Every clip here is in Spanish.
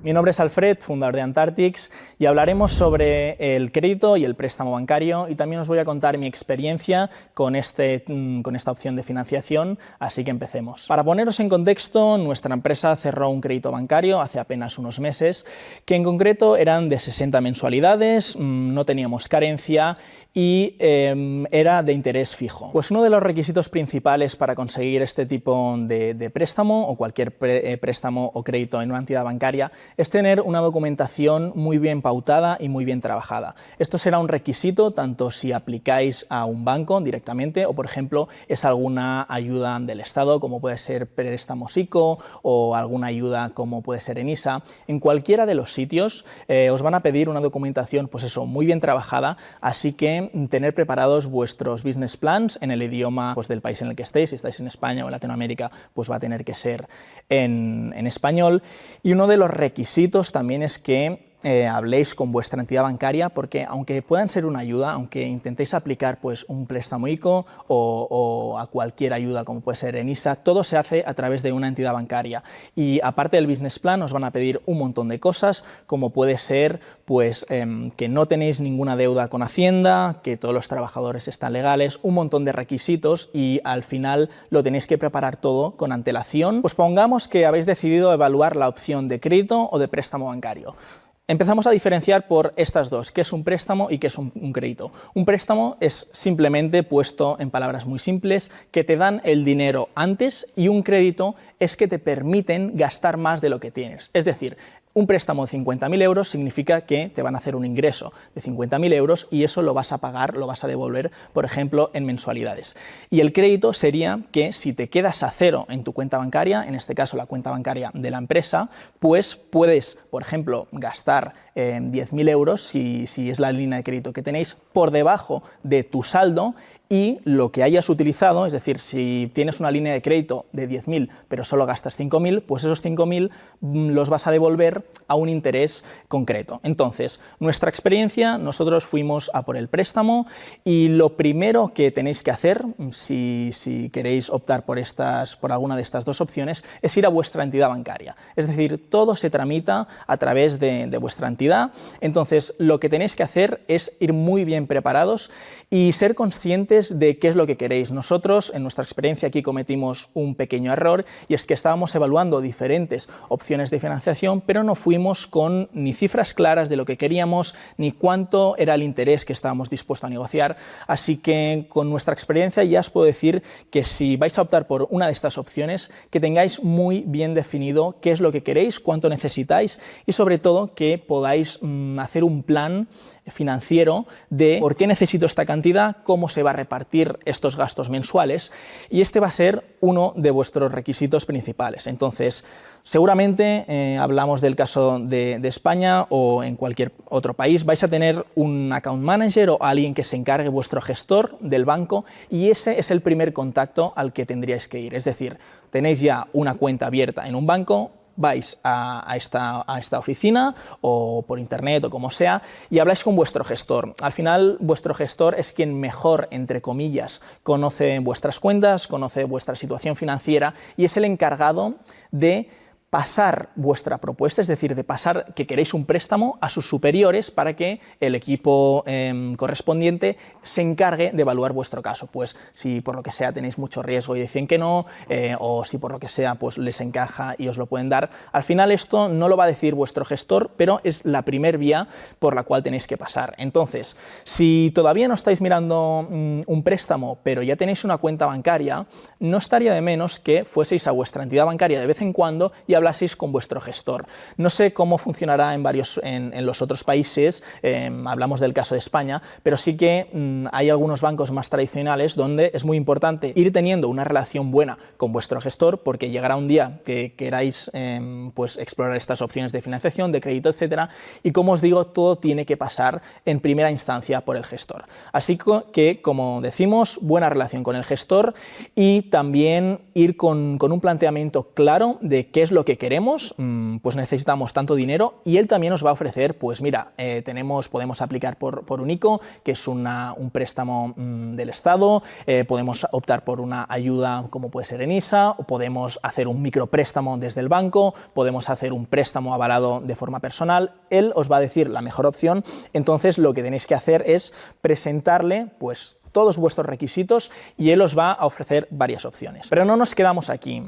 Mi nombre es Alfred, fundador de Antartix, y hablaremos sobre el crédito y el préstamo bancario, y también os voy a contar mi experiencia con esta opción de financiación, así que empecemos. Para poneros en contexto, nuestra empresa cerró un crédito bancario hace apenas unos meses, que en concreto eran de 60 mensualidades, no teníamos carencia y era de interés fijo. Pues uno de los requisitos principales para conseguir este tipo de préstamo o cualquier préstamo o crédito en una entidad bancaria es tener una documentación muy bien pautada y muy bien trabajada. Esto será un requisito tanto si aplicáis a un banco directamente o, por ejemplo, es alguna ayuda del Estado, como puede ser préstamos ICO o alguna ayuda como puede ser ENISA. En cualquiera de los sitios os van a pedir una documentación, pues eso, muy bien trabajada, así que tener preparados vuestros business plans en el idioma pues, del país en el que estéis. Si estáis en España o en Latinoamérica, pues va a tener que ser en español. Y uno de los requisitos también es que habléis con vuestra entidad bancaria, porque aunque puedan ser una ayuda, aunque intentéis aplicar pues, un préstamo ICO o a cualquier ayuda como puede ser ENISA, todo se hace a través de una entidad bancaria. Y aparte del business plan os van a pedir un montón de cosas, como puede ser pues, que no tenéis ninguna deuda con Hacienda, que todos los trabajadores están legales, un montón de requisitos, y al final lo tenéis que preparar todo con antelación. Pues pongamos que habéis decidido evaluar la opción de crédito o de préstamo bancario. Empezamos a diferenciar por estas dos, qué es un préstamo y qué es un crédito. Un préstamo es simplemente, puesto en palabras muy simples, que te dan el dinero antes, y un crédito es que te permiten gastar más de lo que tienes. Es decir, un préstamo de 50.000 euros significa que te van a hacer un ingreso de 50.000 euros y eso lo vas a pagar, lo vas a devolver, por ejemplo, en mensualidades. Y el crédito sería que si te quedas a cero en tu cuenta bancaria, en este caso la cuenta bancaria de la empresa, pues puedes, por ejemplo, gastar 10.000 euros, si es la línea de crédito que tenéis, por debajo de tu saldo, y lo que hayas utilizado, es decir, si tienes una línea de crédito de 10.000 pero solo gastas 5.000, pues esos 5.000 los vas a devolver a un interés concreto. Entonces, nuestra experiencia, nosotros fuimos a por el préstamo, y lo primero que tenéis que hacer, si queréis optar por alguna de estas dos opciones, es ir a vuestra entidad bancaria. Es decir, todo se tramita a través de vuestra entidad. Entonces, lo que tenéis que hacer es ir muy bien preparados y ser conscientes de qué es lo que queréis. Nosotros, en nuestra experiencia aquí, cometimos un pequeño error, y es que estábamos evaluando diferentes opciones de financiación, pero no fuimos con ni cifras claras de lo que queríamos, ni cuánto era el interés que estábamos dispuestos a negociar. Así que con nuestra experiencia ya os puedo decir que si vais a optar por una de estas opciones, que tengáis muy bien definido qué es lo que queréis, cuánto necesitáis, y sobre todo que podáis hacer un plan financiero de por qué necesito esta cantidad, cómo se va a repartir estos gastos mensuales, y este va a ser uno de vuestros requisitos principales. Entonces, seguramente hablamos del caso de España o en cualquier otro país, vais a tener un account manager o alguien que se encargue, vuestro gestor del banco, y ese es el primer contacto al que tendríais que ir. Es decir, tenéis ya una cuenta abierta en un banco, vais a esta oficina o por internet o como sea, y habláis con vuestro gestor. Al final, vuestro gestor es quien mejor, entre comillas, conoce vuestras cuentas, conoce vuestra situación financiera, y es el encargado de pasar vuestra propuesta, es decir, de pasar que queréis un préstamo a sus superiores para que el equipo correspondiente se encargue de evaluar vuestro caso. Pues si por lo que sea tenéis mucho riesgo y deciden que no, o si por lo que sea pues les encaja y os lo pueden dar, al final esto no lo va a decir vuestro gestor, pero es la primer vía por la cual tenéis que pasar. Entonces, si todavía no estáis mirando un préstamo, pero ya tenéis una cuenta bancaria, no estaría de menos que fueseis a vuestra entidad bancaria de vez en cuando y hablaseis con vuestro gestor. No sé cómo funcionará en los otros países, hablamos del caso de España, pero sí que hay algunos bancos más tradicionales donde es muy importante ir teniendo una relación buena con vuestro gestor, porque llegará un día que queráis pues explorar estas opciones de financiación, de crédito, etcétera, y como os digo, todo tiene que pasar en primera instancia por el gestor. Así que, como decimos, buena relación con el gestor, y también ir con un planteamiento claro de qué es lo que queremos, pues necesitamos tanto dinero, y él también nos va a ofrecer, pues mira, podemos aplicar por un ICO, que es un préstamo del Estado, podemos optar por una ayuda como puede ser ENISA, o podemos hacer un micropréstamo desde el banco, podemos hacer un préstamo avalado de forma personal. Él os va a decir la mejor opción. Entonces lo que tenéis que hacer es presentarle pues todos vuestros requisitos y él os va a ofrecer varias opciones. Pero no nos quedamos aquí.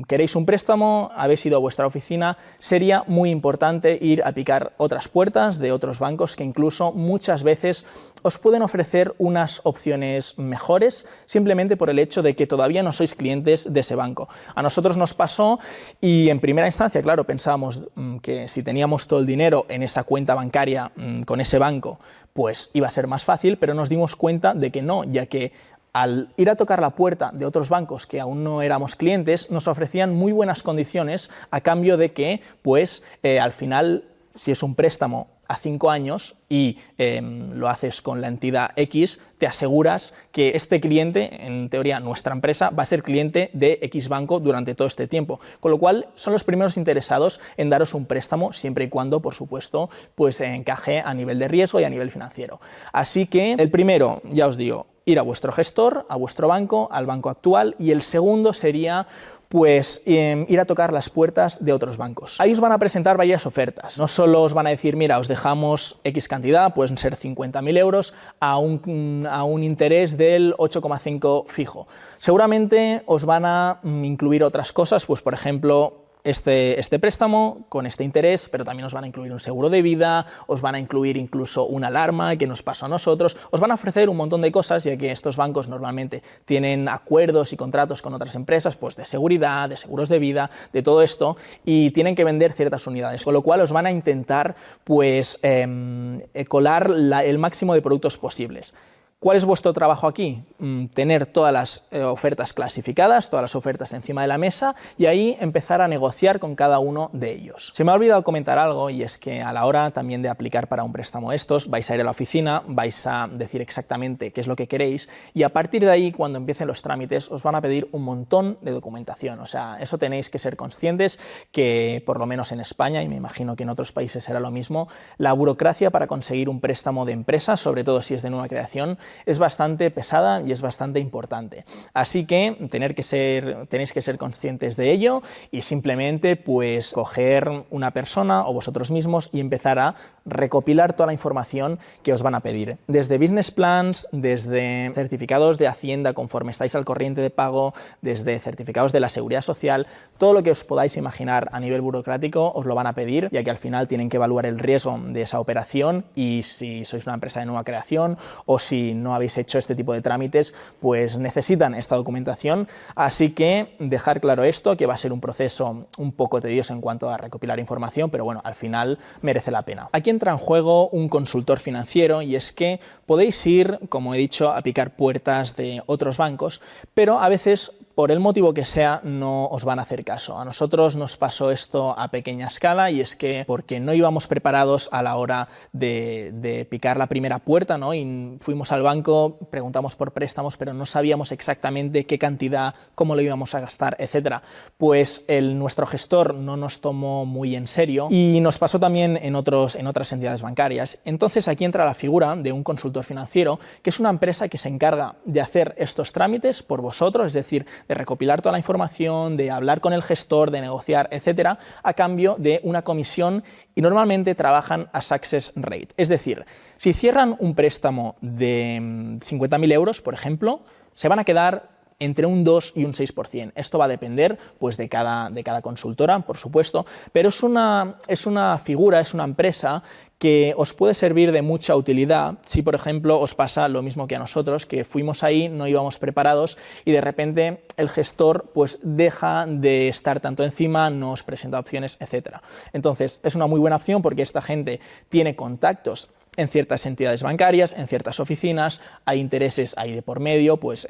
¿Queréis un préstamo? ¿Habéis ido a vuestra oficina? Sería muy importante ir a picar otras puertas de otros bancos que incluso muchas veces os pueden ofrecer unas opciones mejores simplemente por el hecho de que todavía no sois clientes de ese banco. A nosotros nos pasó y en primera instancia, claro, pensábamos que si teníamos todo el dinero en esa cuenta bancaria con ese banco, pues iba a ser más fácil, pero nos dimos cuenta de que no, ya que al ir a tocar la puerta de otros bancos que aún no éramos clientes, nos ofrecían muy buenas condiciones a cambio de que, pues, al final, si es un préstamo a 5 años y lo haces con la entidad X, te aseguras que este cliente, en teoría nuestra empresa, va a ser cliente de X banco durante todo este tiempo. Con lo cual, son los primeros interesados en daros un préstamo, siempre y cuando, por supuesto, pues encaje a nivel de riesgo y a nivel financiero. Así que el primero, ya os digo, ir a vuestro gestor, a vuestro banco, al banco actual, y el segundo sería pues ir a tocar las puertas de otros bancos. Ahí os van a presentar varias ofertas. No solo os van a decir, mira, os dejamos X cantidad, pueden ser 50.000 euros, a un interés del 8,5 fijo. Seguramente os van a incluir otras cosas, pues por ejemplo, este préstamo con este interés, pero también os van a incluir un seguro de vida, os van a incluir incluso una alarma que nos pasó a nosotros, os van a ofrecer un montón de cosas, ya que estos bancos normalmente tienen acuerdos y contratos con otras empresas, pues de seguridad, de seguros de vida, de todo esto, y tienen que vender ciertas unidades, con lo cual os van a intentar pues colar el máximo de productos posibles. ¿Cuál es vuestro trabajo aquí? Tener todas las ofertas clasificadas, todas las ofertas encima de la mesa y ahí empezar a negociar con cada uno de ellos. Se me ha olvidado comentar algo, y es que a la hora también de aplicar para un préstamo estos, vais a ir a la oficina, vais a decir exactamente qué es lo que queréis y a partir de ahí, cuando empiecen los trámites, os van a pedir un montón de documentación. O sea, eso tenéis que ser conscientes que, por lo menos en España, y me imagino que en otros países será lo mismo, la burocracia para conseguir un préstamo de empresa, sobre todo si es de nueva creación, es bastante pesada y es bastante importante. Así que tenéis que ser conscientes de ello y simplemente pues coger una persona o vosotros mismos y empezar a recopilar toda la información que os van a pedir. Desde business plans, desde certificados de Hacienda conforme estáis al corriente de pago, desde certificados de la Seguridad Social, todo lo que os podáis imaginar a nivel burocrático os lo van a pedir, ya que al final tienen que evaluar el riesgo de esa operación y si sois una empresa de nueva creación o si no habéis hecho este tipo de trámites, pues necesitan esta documentación. Así que dejar claro esto, que va a ser un proceso un poco tedioso en cuanto a recopilar información, pero bueno, al final merece la pena. Aquí entra en juego un consultor financiero y es que podéis ir, como he dicho, a picar puertas de otros bancos, pero a veces por el motivo que sea, no os van a hacer caso. A nosotros nos pasó esto a pequeña escala y es que porque no íbamos preparados a la hora de picar la primera puerta, ¿no? Y fuimos al banco, preguntamos por préstamos, pero no sabíamos exactamente qué cantidad, cómo lo íbamos a gastar, etcétera. Pues nuestro gestor no nos tomó muy en serio y nos pasó también en otras entidades bancarias. Entonces aquí entra la figura de un consultor financiero, que es una empresa que se encarga de hacer estos trámites por vosotros, es decir, de recopilar toda la información, de hablar con el gestor, de negociar, etcétera, a cambio de una comisión y normalmente trabajan a success rate. Es decir, si cierran un préstamo de 50.000 euros, por ejemplo, se van a quedar entre un 2 y un 6%. Esto va a depender pues, de cada consultora, por supuesto, pero es una figura, es una empresa que os puede servir de mucha utilidad si, por ejemplo, os pasa lo mismo que a nosotros, que fuimos ahí, no íbamos preparados y de repente el gestor pues, deja de estar tanto encima, no os presenta opciones, etc. Entonces, es una muy buena opción porque esta gente tiene contactos en ciertas entidades bancarias, en ciertas oficinas, hay intereses ahí de por medio, pues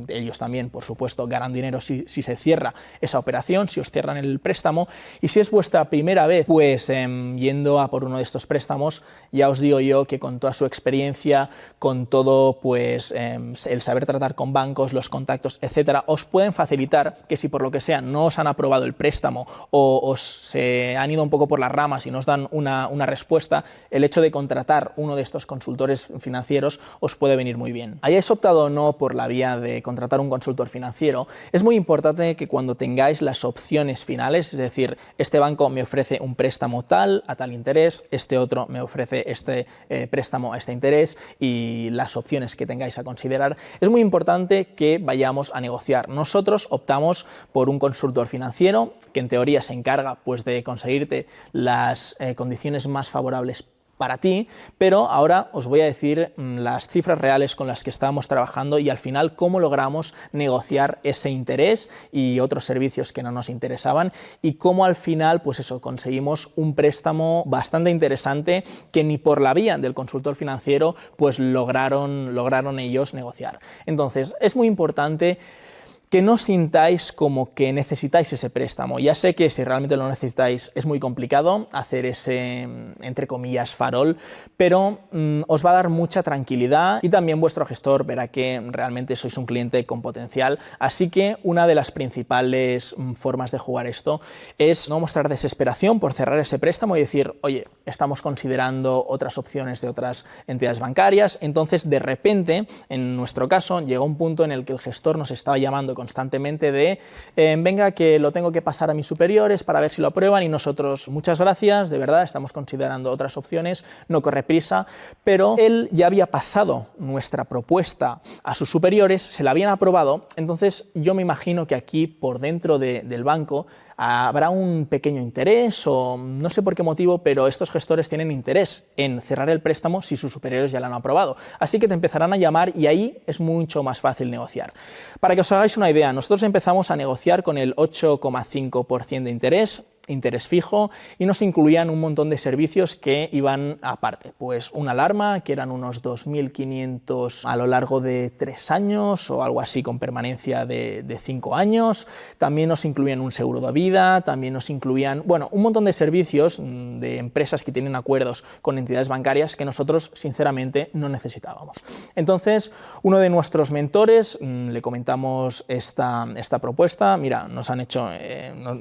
ellos también, por supuesto, ganan dinero si se cierra esa operación, si os cierran el préstamo, y si es vuestra primera vez, pues yendo a por uno de estos préstamos, ya os digo yo que con toda su experiencia, con todo pues el saber tratar con bancos, los contactos, etcétera, os pueden facilitar que si por lo que sea no os han aprobado el préstamo o se han ido un poco por las ramas y nos dan una respuesta, el hecho de contratar uno de estos consultores financieros os puede venir muy bien. Hayáis optado o no por la vía de contratar un consultor financiero, es muy importante que cuando tengáis las opciones finales, es decir, este banco me ofrece un préstamo tal, a tal interés, este otro me ofrece este préstamo a este interés y las opciones que tengáis a considerar, es muy importante que vayamos a negociar. Nosotros optamos por un consultor financiero que en teoría se encarga pues de conseguirte las condiciones más favorables para ti, pero ahora os voy a decir las cifras reales con las que estábamos trabajando y al final cómo logramos negociar ese interés y otros servicios que no nos interesaban y cómo al final pues eso, conseguimos un préstamo bastante interesante que ni por la vía del consultor financiero pues lograron ellos negociar. Entonces es muy importante que no sintáis como que necesitáis ese préstamo. Ya sé que si realmente lo necesitáis es muy complicado hacer ese, entre comillas, farol, pero os va a dar mucha tranquilidad y también vuestro gestor verá que realmente sois un cliente con potencial. Así que una de las principales formas de jugar esto es no mostrar desesperación por cerrar ese préstamo y decir, oye, estamos considerando otras opciones de otras entidades bancarias. Entonces, de repente, en nuestro caso, llegó un punto en el que el gestor nos estaba llamando constantemente de venga que lo tengo que pasar a mis superiores para ver si lo aprueban y nosotros muchas gracias, de verdad estamos considerando otras opciones, no corre prisa, pero él ya había pasado nuestra propuesta a sus superiores, se la habían aprobado, entonces yo me imagino que aquí por dentro del banco habrá un pequeño interés o no sé por qué motivo, pero estos gestores tienen interés en cerrar el préstamo si sus superiores ya lo han aprobado. Así que te empezarán a llamar y ahí es mucho más fácil negociar. Para que os hagáis una idea, nosotros empezamos a negociar con el 8,5% de interés fijo y nos incluían un montón de servicios que iban aparte, pues una alarma que eran unos 2.500 a lo largo de 3 años o algo así con permanencia de 5 años, también nos incluían un seguro de vida, también nos incluían, bueno, un montón de servicios de empresas que tienen acuerdos con entidades bancarias que nosotros sinceramente no necesitábamos. Entonces, uno de nuestros mentores le comentamos esta propuesta, mira, nos han hecho,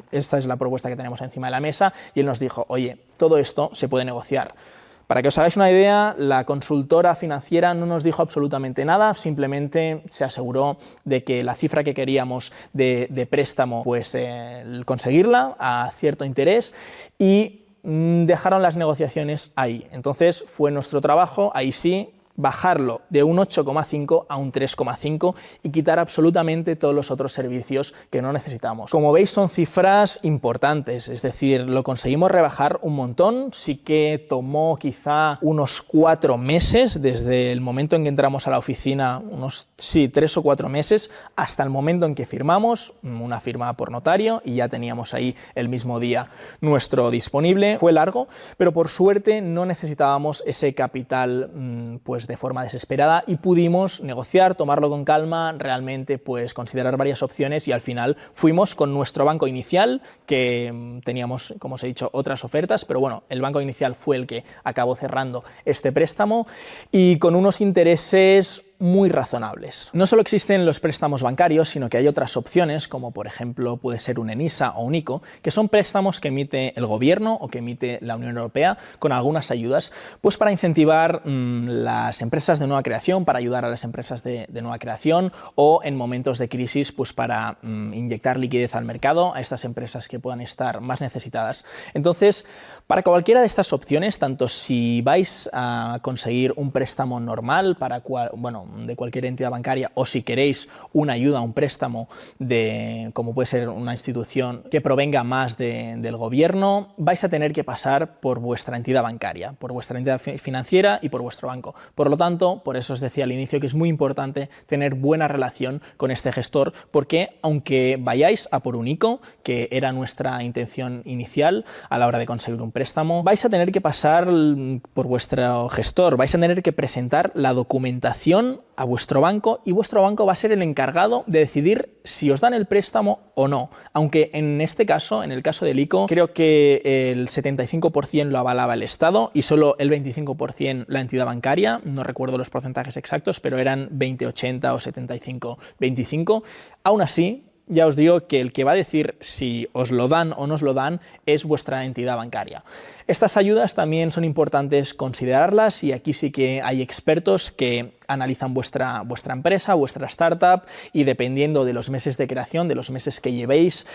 esta es la propuesta que tenemos encima de la mesa y él nos dijo, oye, todo esto se puede negociar. Para que os hagáis una idea, la consultora financiera no nos dijo absolutamente nada, simplemente se aseguró de que la cifra que queríamos de préstamo, pues conseguirla a cierto interés y dejaron las negociaciones ahí. Entonces fue nuestro trabajo, ahí sí, bajarlo de un 8,5 a un 3,5 y quitar absolutamente todos los otros servicios que no necesitamos. Como veis son cifras importantes, es decir, lo conseguimos rebajar un montón, sí que tomó quizá unos 4 meses desde el momento en que entramos a la oficina, unos 3 o 4 meses, hasta el momento en que firmamos, una firma por notario y ya teníamos ahí el mismo día nuestro disponible. Fue largo, pero por suerte no necesitábamos ese capital pues de forma desesperada y pudimos negociar, tomarlo con calma, realmente pues considerar varias opciones y al final fuimos con nuestro banco inicial, que teníamos, como os he dicho, otras ofertas, pero bueno, el banco inicial fue el que acabó cerrando este préstamo y con unos intereses muy razonables. No solo existen los préstamos bancarios, sino que hay otras opciones, como por ejemplo puede ser un ENISA o un ICO, que son préstamos que emite el gobierno o que emite la Unión Europea con algunas ayudas, pues para incentivar las empresas de nueva creación, para ayudar a las empresas de nueva creación o en momentos de crisis, pues para inyectar liquidez al mercado a estas empresas que puedan estar más necesitadas. Entonces, para cualquiera de estas opciones, tanto si vais a conseguir un préstamo normal, para cual, bueno, de cualquier entidad bancaria, o si queréis una ayuda, un préstamo como puede ser una institución que provenga más del gobierno, vais a tener que pasar por vuestra entidad bancaria, por vuestra entidad financiera y por vuestro banco. Por lo tanto, por eso os decía al inicio que es muy importante tener buena relación con este gestor, porque aunque vayáis a por un ICO, que era nuestra intención inicial a la hora de conseguir un préstamo, vais a tener que pasar por vuestro gestor, vais a tener que presentar la documentación a vuestro banco y vuestro banco va a ser el encargado de decidir si os dan el préstamo o no. Aunque en este caso, en el caso del ICO, creo que el 75% lo avalaba el Estado y solo el 25% la entidad bancaria. No recuerdo los porcentajes exactos, pero eran 20-80 o 75-25. Aún así, ya os digo que el que va a decir si os lo dan o no os lo dan es vuestra entidad bancaria. Estas ayudas también son importantes considerarlas y aquí sí que hay expertos que analizan vuestra empresa, vuestra startup y dependiendo de los meses de creación, de los meses que llevéis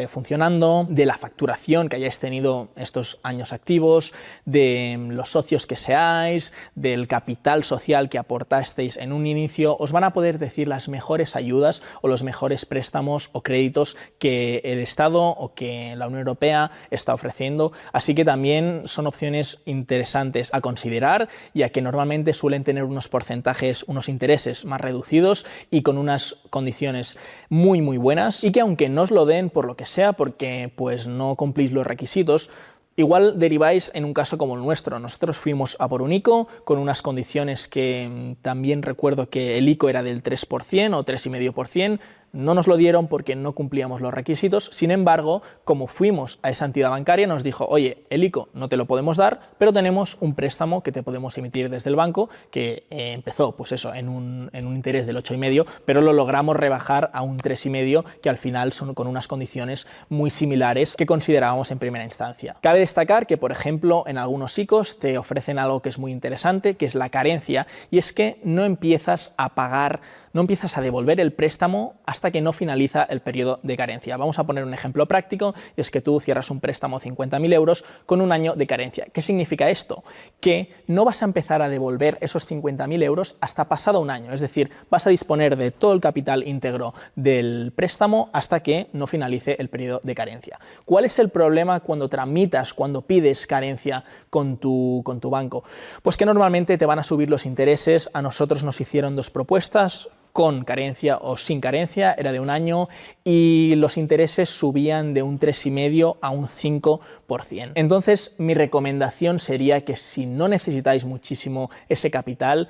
funcionando, de la facturación que hayáis tenido estos años activos, de los socios que seáis, del capital social que aportasteis en un inicio, os van a poder decir las mejores ayudas o los mejores préstamos o créditos que el Estado o que la Unión Europea está ofreciendo. Así que también son opciones interesantes a considerar, ya que normalmente suelen tener unos porcentajes, unos intereses más reducidos y con unas condiciones muy buenas y que aunque no os lo den por lo que sea, porque pues no cumplís los requisitos, igual deriváis en un caso como el nuestro. Nosotros fuimos a por un ICO con unas condiciones que también recuerdo que el ICO era del 3% o 3,5%. No nos lo dieron porque no cumplíamos los requisitos. Sin embargo, como fuimos a esa entidad bancaria, nos dijo, oye, el ICO no te lo podemos dar, pero tenemos un préstamo que te podemos emitir desde el banco, que empezó pues eso, en un interés del 8,5, pero lo logramos rebajar a un 3,5, que al final son con unas condiciones muy similares que considerábamos en primera instancia. Cabe destacar que, por ejemplo, en algunos ICOs te ofrecen algo que es muy interesante, que es la carencia, y es que no empiezas a pagar, no empiezas a devolver el préstamo hasta que no finaliza el periodo de carencia. Vamos a poner un ejemplo práctico, y es que tú cierras un préstamo de 50.000 euros con un año de carencia. ¿Qué significa esto? Que no vas a empezar a devolver esos 50.000 euros hasta pasado un año, es decir, vas a disponer de todo el capital íntegro del préstamo hasta que no finalice el periodo de carencia. ¿Cuál es el problema cuando tramitas, cuando pides carencia con tu banco? Pues que normalmente te van a subir los intereses. A nosotros nos hicieron dos propuestas, con carencia o sin carencia, era de un año y los intereses subían de un 3,5 a un 5%. Entonces, mi recomendación sería que si no necesitáis muchísimo ese capital,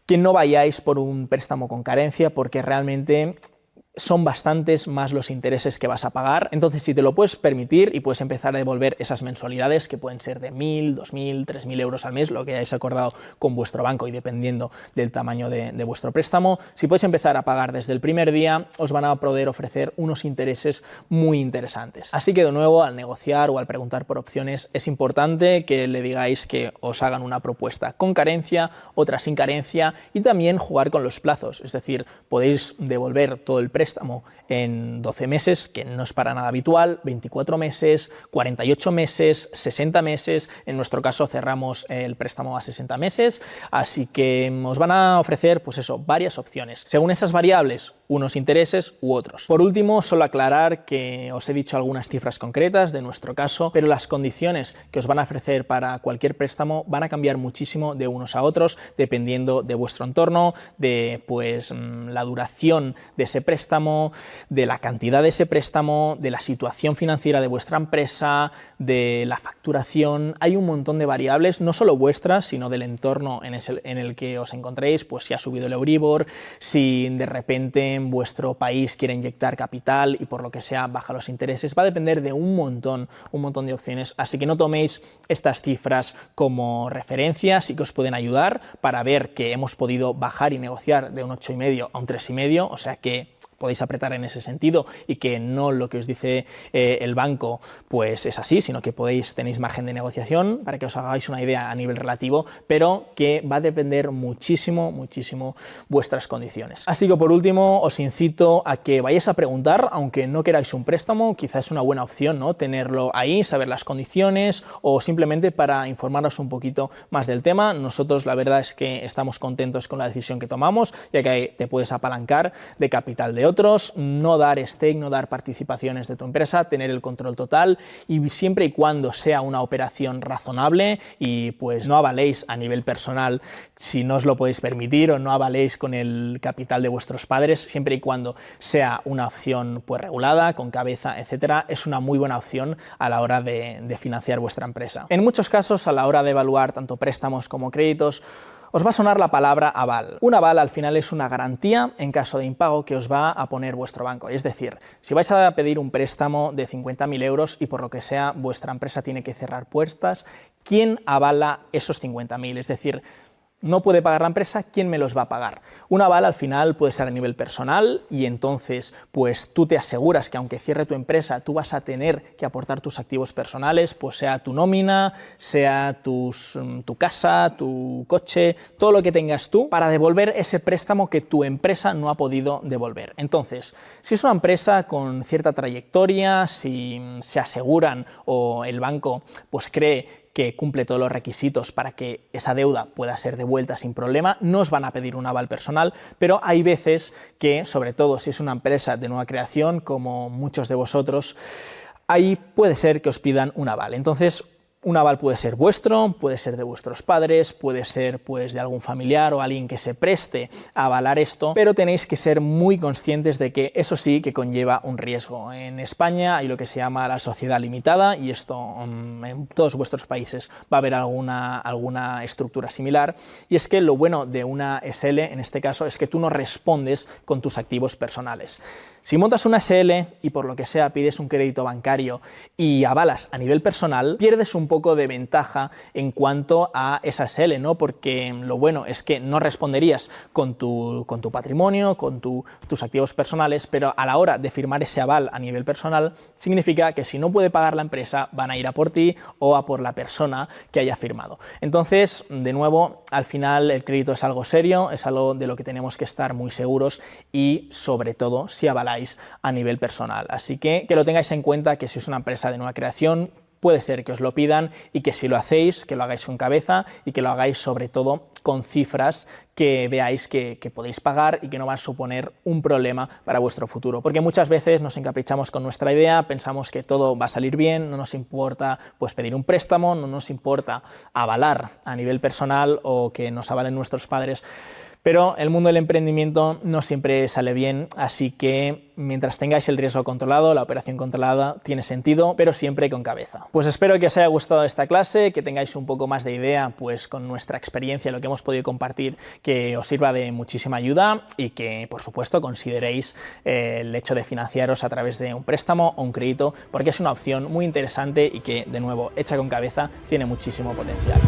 que no vayáis por un préstamo con carencia, porque realmente son bastantes más los intereses que vas a pagar. Entonces, si te lo puedes permitir y puedes empezar a devolver esas mensualidades que pueden ser de 1.000, 2.000, 3.000 euros al mes, lo que hayáis acordado con vuestro banco y dependiendo del tamaño de vuestro préstamo, si podéis empezar a pagar desde el primer día, os van a poder ofrecer unos intereses muy interesantes. Así que de nuevo, al negociar o al preguntar por opciones, es importante que le digáis que os hagan una propuesta con carencia, otra sin carencia y también jugar con los plazos. Es decir, podéis devolver todo el préstamo en 12 meses, que no es para nada habitual, 24 meses, 48 meses, 60 meses, en nuestro caso cerramos el préstamo a 60 meses, así que os van a ofrecer pues eso, varias opciones, según esas variables, unos intereses u otros. Por último, solo aclarar que os he dicho algunas cifras concretas de nuestro caso, pero las condiciones que os van a ofrecer para cualquier préstamo van a cambiar muchísimo de unos a otros, dependiendo de vuestro entorno, de pues la duración de ese préstamo, de la cantidad de ese préstamo, de la situación financiera de vuestra empresa, de la facturación. Hay un montón de variables, no solo vuestras, sino del entorno en el que os encontréis, pues si ha subido el Euribor, si de repente en vuestro país quiere inyectar capital y por lo que sea baja los intereses. Va a depender de un montón de opciones, así que no toméis estas cifras como referencia, sí que os pueden ayudar para ver que hemos podido bajar y negociar de un 8,5 a un 3,5, o sea que podéis apretar en ese sentido y que no lo que os dice el banco pues es así, sino que tenéis margen de negociación para que os hagáis una idea a nivel relativo, pero que va a depender muchísimo vuestras condiciones. Así que por último os incito a que vayáis a preguntar, aunque no queráis un préstamo, quizás es una buena opción, ¿no?, tenerlo ahí, saber las condiciones o simplemente para informaros un poquito más del tema. Nosotros la verdad es que estamos contentos con la decisión que tomamos, ya que te puedes apalancar de capital de otros, no dar stake, no dar participaciones de tu empresa, tener el control total, y siempre y cuando sea una operación razonable y pues no avaléis a nivel personal si no os lo podéis permitir, o no avaléis con el capital de vuestros padres, siempre y cuando sea una opción pues regulada, con cabeza, etcétera, es una muy buena opción a la hora de financiar vuestra empresa. En muchos casos, a la hora de evaluar tanto préstamos como créditos, os va a sonar la palabra aval. Un aval al final es una garantía en caso de impago que os va a poner vuestro banco. Es decir, si vais a pedir un préstamo de 50.000 euros y por lo que sea vuestra empresa tiene que cerrar puertas, ¿quién avala esos 50.000? Es decir, no puede pagar la empresa, ¿quién me los va a pagar? Un aval al final puede ser a nivel personal y entonces pues tú te aseguras que aunque cierre tu empresa tú vas a tener que aportar tus activos personales, pues sea tu nómina, sea tu casa, tu coche, todo lo que tengas tú para devolver ese préstamo que tu empresa no ha podido devolver. Entonces, si es una empresa con cierta trayectoria, si se aseguran o el banco pues cree que cumple todos los requisitos para que esa deuda pueda ser devuelta sin problema, no os van a pedir un aval personal, pero hay veces que, sobre todo si es una empresa de nueva creación, como muchos de vosotros, ahí puede ser que os pidan un aval. Entonces, un aval puede ser vuestro, puede ser de vuestros padres, puede ser pues de algún familiar o alguien que se preste a avalar esto, pero tenéis que ser muy conscientes de que eso sí que conlleva un riesgo. En España hay lo que se llama la sociedad limitada y esto en todos vuestros países va a haber alguna estructura similar, y es que lo bueno de una SL en este caso es que tú no respondes con tus activos personales. Si montas una SL y por lo que sea pides un crédito bancario y avalas a nivel personal, pierdes un poco de ventaja en cuanto a esa SL, ¿no? Porque lo bueno es que no responderías con tu patrimonio, con tus activos personales, pero a la hora de firmar ese aval a nivel personal significa que si no puede pagar la empresa van a ir a por ti o a por la persona que haya firmado. Entonces, de nuevo, al final el crédito es algo serio, es algo de lo que tenemos que estar muy seguros y sobre todo si avaláis a nivel personal. Así que lo tengáis en cuenta, que si es una empresa de nueva creación puede ser que os lo pidan y que si lo hacéis, que lo hagáis con cabeza y que lo hagáis sobre todo con cifras que veáis que podéis pagar y que no va a suponer un problema para vuestro futuro. Porque muchas veces nos encaprichamos con nuestra idea, pensamos que todo va a salir bien, no nos importa pues pedir un préstamo, no nos importa avalar a nivel personal o que nos avalen nuestros padres. Pero el mundo del emprendimiento no siempre sale bien, así que mientras tengáis el riesgo controlado, la operación controlada tiene sentido, pero siempre con cabeza. Pues espero que os haya gustado esta clase, que tengáis un poco más de idea pues con nuestra experiencia, lo que hemos podido compartir, que os sirva de muchísima ayuda y que por supuesto consideréis el hecho de financiaros a través de un préstamo o un crédito, porque es una opción muy interesante y que de nuevo hecha con cabeza tiene muchísimo potencial.